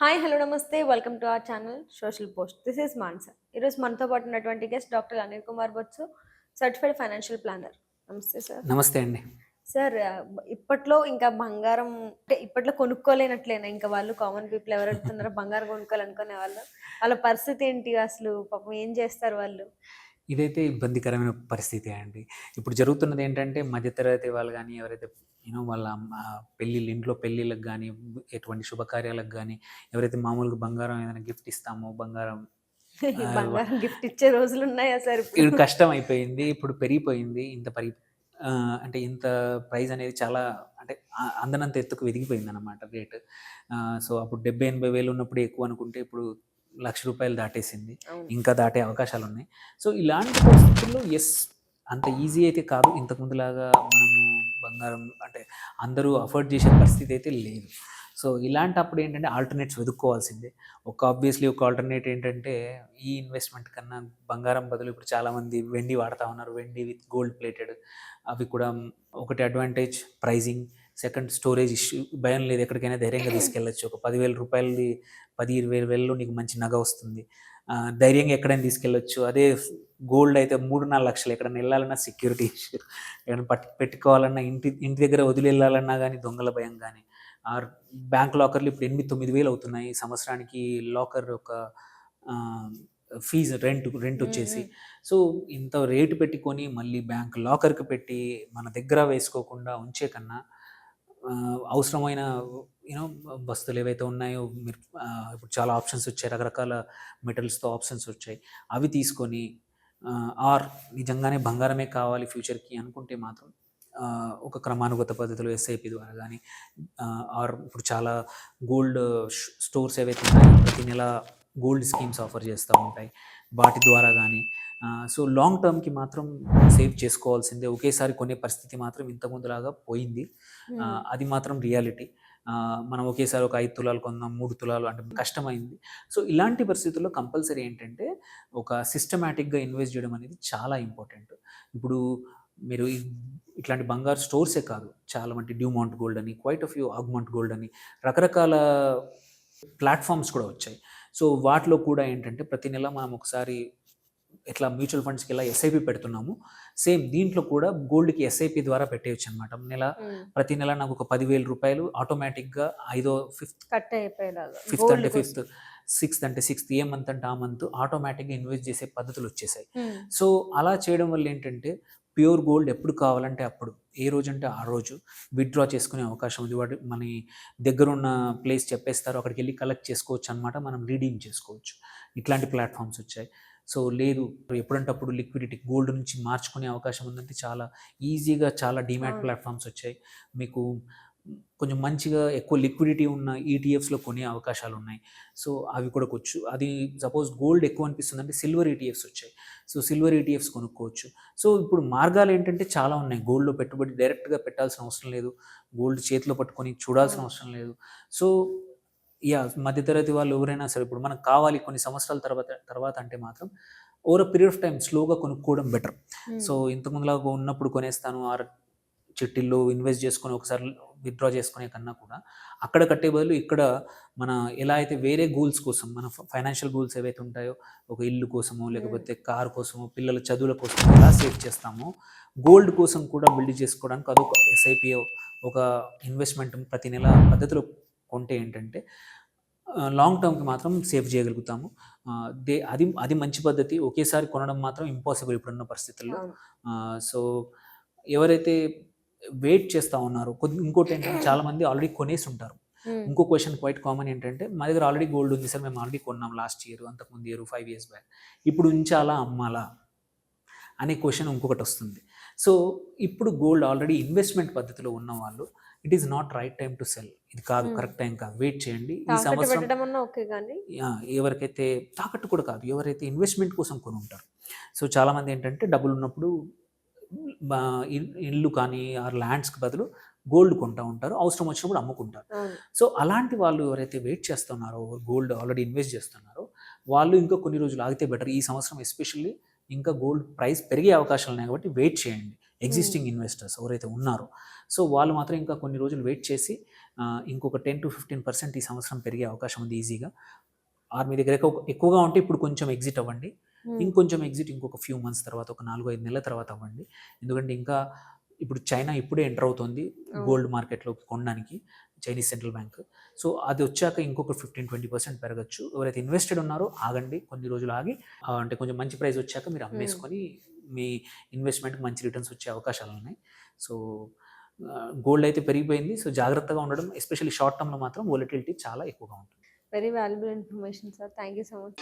Hi hello నమస్తే welcome to our channel social post. This is Mansa. ఈరోజు మనతో పాటు ఉన్నటువంటి guest doctor Anil Kumar Botsu, certified financial planner. నమస్తే సార్. నమస్తే అండి. సార్, ఇప్పట్లో ఇంకా బంగారం అంటే ఇప్పట్లో కొనుక్కోలేనట్లేనా ఇంకా వాళ్ళు కామన్ పీపుల్ ఎవరైతే ఉన్నారో బంగారం కొనుక్కోవాలనుకునే వాళ్ళు, వాళ్ళ పరిస్థితి ఏంటి? అసలు పాపం ఏం చేస్తారు వాళ్ళు? ఇదైతే ఇబ్బందికరమైన పరిస్థితే అండి. ఇప్పుడు జరుగుతున్నది ఏంటంటే మధ్యతరగతి వాళ్ళు గానీ, ఎవరైతే వాళ్ళ పెళ్ళిళ్ళు ఇంట్లో పెళ్ళిళ్ళకి గానీ, ఎటువంటి శుభకార్యాలకు గానీ, ఎవరైతే మామూలుగా బంగారం ఏదైనా గిఫ్ట్ ఇస్తామో, బంగారం ఆహ్, బంగారం గిఫ్ట్ ఇచ్చే రోజులు ఉన్నాయా సార్ ఇప్పుడు? ఇప్పుడు కష్టం అయిపోయింది. ఇప్పుడు పెరిగిపోయింది. అంటే ఇంత ప్రైస్ అనేది చాలా అంటే అందనంత ఎత్తుకు ఎదిగిపోయిందనమాట రేట్. సో, అప్పుడు 70, 80 వేలు ఉన్నప్పుడు ఎక్కువ అనుకుంటే ఇప్పుడు రూ. 1,00,000 దాటేసింది. అవును. ఇంకా దాటే అవకాశాలున్నాయి. సో, ఇలాంటి పరిస్థితుల్లో అంత ఈజీ అయితే కాదు. ఇంతకుముందులాగా మనము బంగారం అంటే అందరూ అఫోర్డ్ చేసే పరిస్థితి అయితే లేదు. సో, ఇలాంటప్పుడు ఏంటంటే ఆల్టర్‌నేట్స్ వెతుక్కోవాల్సిందే. ఆబ్వియస్‌లీ ఒక ఆల్టర్‌నేట్ ఏంటంటే ఈ ఇన్వెస్ట్‌మెంట్ కన్నా బంగారం బదులు ఇప్పుడు చాలామంది వెండి వాడతా ఉన్నారు. వెండి విత్ గోల్డ్ ప్లేటెడ్. అవి కూడా ఒకటి advantage prizing. Second storage issue. భయం లేదు, ఎక్కడికైనా ధైర్యంగా తీసుకెళ్ళొచ్చు. ఒక 10,000 10, 20 వేలలో నీకు మంచి నగ వస్తుంది. ధైర్యంగా ఎక్కడైనా తీసుకెళ్ళొచ్చు. అదే గోల్డ్ అయితే 3, 4 లక్షలు ఎక్కడైనా ఎళ్ళాలన్నా సెక్యూరిటీ ఇష్యూ. ఏమైనా పెట్టుకోవాలన్నా ఇంటి ఇంటి దగ్గర వదిలి ఎళ్ళాలన్నా గానీ దొంగల భయం గానీ, బ్యాంక్ లాకర్‌లు ఇప్పుడు 8, 9 వేలు అవుతున్నాయి. సంవత్సరానికి లాకర్ ఒక ఆహ్, ఫీజు రెంటొచ్చేసి. హ్మ్. సో, ఇంత రేటు పెట్టుకొని మళ్ళీ బ్యాంక్ లాకర్‌కి పెట్టి మన దగ్గర వేసుకోకుండా ఉంచే కన్నా అవసరమైన యూనో వస్తువులు ఏవైతే ఉన్నాయో ఇప్పుడు చాలా ఆప్షన్స్ వచ్చాయి. రకరకాల మెటల్స్‌తో ఆప్షన్స్ వచ్చాయి. అవి తీసుకొని ఆర్ నిజంగానే బంగారమే కావాలి ఫ్యూచర్‌కి అనుకుంటే మాత్రం ఒక క్రమానుగత పద్ధతిలో ఎస్ఐపి ద్వారా గానీ ఆర్ ఇప్పుడు చాలా గోల్డ్ స్టోర్స్ ఏవైతే ఉన్నాయో ప్రతి నెల గోల్డ్ స్కీమ్స్ ఆఫర్ చేస్తా ఉంటాయి. వాటి ద్వారా గానీ సో, లాంగ్ టర్మ్‌కి మాత్రం సేవ్ చేసుకోవాల్సిందే. ఒకేసారి కొనే పరిస్థితి మాత్రం ఇంతకుముందులాగా పోయింది. హ్మ్. అది మాత్రం రియాలిటీ. మనం ఒకేసారి ఒక 5 తులాలు కొందాం, 3 తులాలు అంటే కష్టమైంది. సో, ఇలాంటి పరిస్థితుల్లో కంపల్సరీ ఏంటంటే ఒక సిస్టమాటిక్‌గా ఇన్వెస్ట్ చేయడం అనేది చాలా ఇంపార్టెంట్. ఇప్పుడు మీరు ఇట్లాంటి బంగారు స్టోర్సే కాదు. చాలా మంది డ్యూమాంట్ గోల్డ్ అని, quite a few augment gold అని రకరకాల ప్లాట్‌ఫార్మ్స్ కూడా వచ్చాయి. సో, వాటిలో కూడా ఏంటంటే ప్రతి నెల మనం ఒకసారి ఎట్లా మ్యూచువల్ ఫండ్స్‌కి ఎలా ఎస్ఐపి పెడుతున్నామో, సేమ్ దీంట్లో కూడా గోల్డ్‌కి ఎస్ఐపి ద్వారా పెట్టేయొచ్చనమాట. హ్మ్. ప్రతి నెల నాకు ఒక రూ. 10,000 ఆటోమేటిక్‌గా కట్ అయిపోయేలాగా ఫిఫ్త్ గోల్డ్ అంటే కోసం. ఫిఫ్త్, సిక్స్త్ అంటే సిక్స్త్, ఏ మంత్ అంటే ఆ మంత్ ఆటోమేటిక్‌గా ఇన్వెస్ట్ చేసే పద్ధతులొచ్చేసాయి. హ్మ్. సో, అలా చేయడం వల్ల ఏంటంటే ప్యూర్ గోల్డ్ ఎప్పుడు కావాలంటే అప్పుడు, ఏ రోజంటే ఆ రోజు విత్‌డ్రా చేసుకునే అవకాశం ఉంది. మన దగ్గరున్న ప్లేస్ చెప్పేస్తారు. అక్కడికెళ్ళి కలెక్ట్ చేసుకోవచ్చనమాట. మనం రిడీమ్ చేసుకోవచ్చు. ఇట్లాంటి ప్లాట్‌ఫార్మ్స్ వచ్చాయి. సో, లేదు ఎప్పుడంటే అప్పుడు లిక్విడిటీ గోల్డ్ నుంచి మార్చుకునే అవకాశం ఉందంటే చాలా ఈజీగా చాలా డీమ్యాట్ అవును. ప్లాట్‌ఫార్మ్స్ వచ్చాయి. మీకు కొంచెం మంచిగా ఎక్కువ లిక్విడిటీ ఉన్న ఈటీఎఫ్స్‌లో కొనే అవకాశాలున్నాయి. సో, అవి కూడా అది సపోజ్ గోల్డ్ ఎక్కువ అనిపిస్తుందంటే సిల్వర్ ఈటీఎఫ్స్ వచ్చాయి. సో, సిల్వర్ ఈటీఎఫ్స్ కొనుక్కోవచ్చు. సో, ఇప్పుడు మార్గాలేంటంటే చాలా ఉన్నాయి. గోల్డ్‌లో పెట్టుబడి డైరెక్ట్‌గా పెట్టాల్సిన అవసరం లేదు. గోల్డ్ చేతిలో పట్టుకొని చూడాల్సిన అవును. అవసరం లేదు. సో, మధ్య తరగతి వాళ్ళు ఎవరైనా సరే ఇప్పుడు మనకు కావాలి కొన్ని సంవత్సరాల తర్వాత తర్వాత అంటే మాత్రం over a period of time స్లోగా కొనుక్కోవడం బెటర్. సో, హ్మ్. ఇంతకుముందులాగా ఉన్నప్పుడు కొనేస్తాను చిట్టీల్లో ఇన్వెస్ట్ చేసుకొని ఒకసారి విత్‌డ్రా చేసుకునే కన్నా కూడా అక్కడ కట్టే బదులు ఇక్కడ మన ఎలా అయితే వేరే గోల్స్ కోసం మన ఫైనాన్షియల్ గోల్స్ ఏవైతే ఉంటాయో ఒక ఇల్లు కోసమో, హ్మ్. లేకపోతే కార్ కోసమో, పిల్లల చదువుల కోసమో ఎలా సేవ్ చేస్తామో గోల్డ్ కోసం కూడా బిల్డ్ చేసుకోవడానికి అదొక ఎస్ఐపిఓ ఒక ఇన్వెస్ట్‌మెంట్ ప్రతి నెల పద్ధతిలో కొంటే ఏంటంటే లాంగ్ టర్మ్‌కి మాత్రం సేవ్ చేయగలుగుతాము. అది అది మంచి పద్ధతి. ఒకేసారి కొనడం మాత్రం ఇంపాసిబుల్ ఇప్పుడున్న పరిస్థితుల్లో. అవును. సో, ఎవరైతే వెయిట్ చేస్తా ఉన్నారో ఇంకోటేంటంటే చాలామంది ఆల్రెడీ కొనేసుంటారు. హ్మ్. ఇంకో క్వెషన్ క్వైట్ కామన్ ఏంటంటే, మా దగ్గర ఆల్రెడీ గోల్డ్ ఉంది సార్. మేము ఆల్రెడీ కొన్నాం లాస్ట్ ఇయర్, అంతకుముందు ఇయర్, 5 ఇయర్స్ బ్యాక్. ఇప్పుడు ఉంచాలా? అమ్మాలా? అనే క్వెషన్ ఇంకొకటొస్తుంది. సో, ఇప్పుడు గోల్డ్ ఆల్రెడీ ఇన్వెస్ట్‌మెంట్ పద్ధతిలో ఉన్నవాళ్ళు it is not right time to cell. ఇది కాదు, హ్మ్. కరెక్ట్ టైం కాదు. వెయిట్ చేయండి. ఈ తాకట్టు సంవత్సరం పెట్టడం అన్నా ఓకే గానీ. ఎవరికైతే తాకట్టు కూడా కాదు. ఎవరైతే ఇన్వెస్ట్‌మెంట్ కోసం కొనుంటారో. సో, చాలామంది ఏంటంటే డబ్బులున్నప్పుడు బా ఇల్లు కానీ ల్యాండ్స్‌కి బదులు గోల్డ్ కొంటా ఉంటారు. అవసరం వచ్చినప్పుడు అమ్ముకుంటారు. అవును. సో, అలాంటి వాళ్ళు ఎవరైతే వెయిట్ చేస్తున్నారో, గోల్డ్ ఆల్రెడీ ఇన్వెస్ట్ చేస్తున్నారో, వాళ్ళు ఇంకా కొన్ని రోజులు ఆగితే బెటర్. ఈ సంవత్సరం ఎస్పెషల్లీ ఇంకా గోల్డ్ ప్రైస్ పెరిగే అవకాశాలున్నాయి కాబట్టి వెయిట్ చేయండి. ఎగ్జిస్టింగ్ ఇన్వెస్టర్స్ ఎవరైతే ఉన్నారో సో వాళ్ళు మాత్రం ఇంకా కొన్ని రోజులు వెయిట్ చేసి ఇంకొక 10-15% ఈ సంవత్సరం పెరిగే అవకాశం ఉంది ఈజీగా. ఆర్ మీ దగ్గర ఎక్కువగా ఉంటే ఇప్పుడు కొంచెం ఎగ్జిట్ అవ్వండి, ఇంకొంచెం ఎగ్జిట్ ఇంకొక ఫ్యూ మంత్స్ తర్వాత, ఒక 4-5 నెలల తర్వాత అవ్వండి. ఎందుకంటే ఇంకా ఇప్పుడు చైనా ఇప్పుడే ఎంటర్ అవుతుంది గోల్డ్ మార్కెట్లోకి కొనడానికి, చైనీస్ సెంట్రల్ బ్యాంక్. సో అది వచ్చాక ఇంకొక 15-20% పెరగచ్చు. ఎవరైతే ఇన్వెస్టెడ్ ఉన్నారో ఆగండి, కొన్ని రోజులు ఆగి అంటే కొంచెం మంచి ప్రైస్ వచ్చాక మీరు అమ్మేసుకొని మీ ఇన్వెస్ట్మెంట్కి మంచి రిటర్న్స్ వచ్చే అవకాశాలు ఉన్నాయి. సో గోల్డ్ అయితే పెరిగిపోయింది. సో జాగ్రత్తగా ఉండడం, ఎస్పెషల్లీ షార్ట్ టర్మ్లో మాత్రం వొలటిలిటీ చాలా ఎక్కువగా ఉంటుంది. Very valuable information sir. Thank you so much.